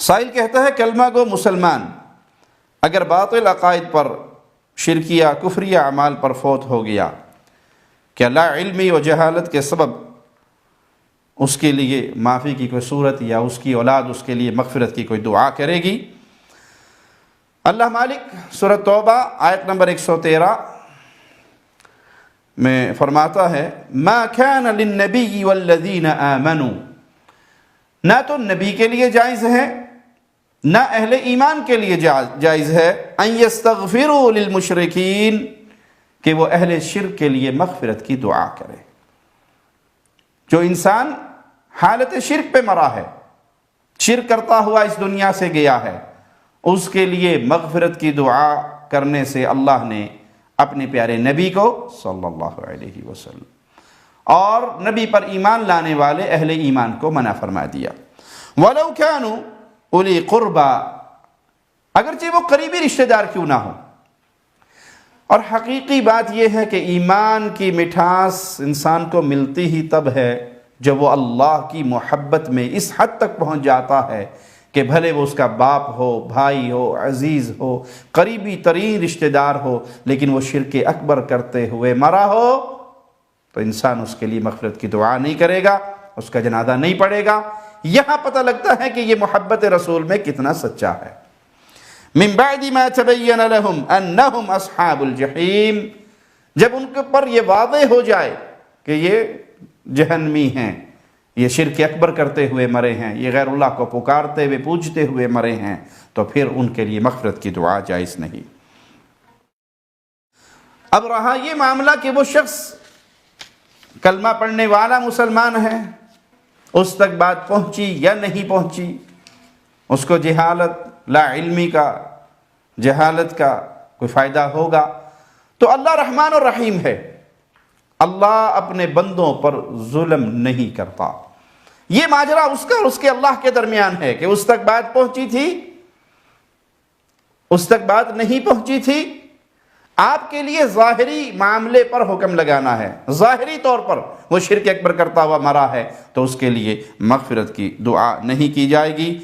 سائل کہتا ہے کلمہ گو مسلمان اگر باطل عقائد پر، شرکیہ کفریہ اعمال پر فوت ہو گیا، کیا لا علمی و جہالت کے سبب اس کے لیے معافی کی کوئی صورت یا اس کی اولاد اس کے لیے مغفرت کی کوئی دعا کرے گی؟ اللہ مالک سورہ توبہ آیت نمبر 113 میں فرماتا ہے ما كان للنبی والذین آمنوا، نہ تو نبی کے لیے جائز ہے نہ اہل ایمان کے لیے جائز ہے ان یستغفروا للمشرکین، کہ وہ اہل شرک کے لیے مغفرت کی دعا کرے۔ جو انسان حالت شرک پہ مرا ہے، شرک کرتا ہوا اس دنیا سے گیا ہے، اس کے لیے مغفرت کی دعا کرنے سے اللہ نے اپنے پیارے نبی کو صلی اللہ علیہ وسلم اور نبی پر ایمان لانے والے اہل ایمان کو منع فرما دیا۔ وَلَوْ كَانُوا أُولِي قُرْبَى، اگرچہ وہ قریبی رشتہ دار کیوں نہ ہو۔ اور حقیقی بات یہ ہے کہ ایمان کی مٹھاس انسان کو ملتی ہی تب ہے جب وہ اللہ کی محبت میں اس حد تک پہنچ جاتا ہے کہ بھلے وہ اس کا باپ ہو، بھائی ہو، عزیز ہو، قریبی ترین رشتہ دار ہو، لیکن وہ شرک اکبر کرتے ہوئے مرا ہو تو انسان اس کے لیے مغفرت کی دعا نہیں کرے گا، اس کا جنازہ نہیں پڑھے گا۔ یہاں پتہ لگتا ہے کہ یہ محبت رسول میں کتنا سچا ہے۔ من بعد ما تبین لهم انہم اصحاب الجحیم، جب ان کے پر یہ واضح ہو جائے کہ یہ جہنمی ہیں، یہ شرک اکبر کرتے ہوئے مرے ہیں، یہ غیر اللہ کو پکارتے ہوئے پوجتے ہوئے مرے ہیں، تو پھر ان کے لیے مغفرت کی دعا جائز نہیں۔ اب رہا یہ معاملہ کہ وہ شخص کلمہ پڑھنے والا مسلمان ہے، اس تک بات پہنچی یا نہیں پہنچی، اس کو جہالت، لا علمی کا، جہالت کا کوئی فائدہ ہوگا، تو اللہ رحمان الرحیم ہے، اللہ اپنے بندوں پر ظلم نہیں کرتا۔ یہ ماجرا اس کا اور اس کے اللہ کے درمیان ہے کہ اس تک بات پہنچی تھی، اس تک بات نہیں پہنچی تھی۔ آپ کے لیے ظاہری معاملے پر حکم لگانا ہے، ظاہری طور پر وہ شرک اکبر کرتا ہوا مرا ہے تو اس کے لیے مغفرت کی دعا نہیں کی جائے گی،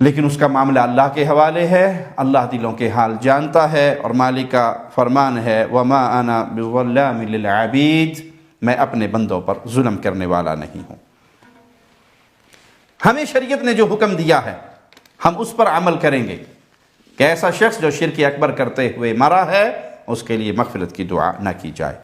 لیکن اس کا معاملہ اللہ کے حوالے ہے، اللہ دلوں کے حال جانتا ہے، اور مالک کا فرمان ہے وَمَا أَنَا بِظَلَّامٍ لِلْعَبِيدِ، میں اپنے بندوں پر ظلم کرنے والا نہیں ہوں۔ ہمیں شریعت نے جو حکم دیا ہے ہم اس پر عمل کریں گے کہ ایسا شخص جو شرک اکبر کرتے ہوئے مرا ہے اس کے لیے مغفرت کی دعا نہ کی جائے۔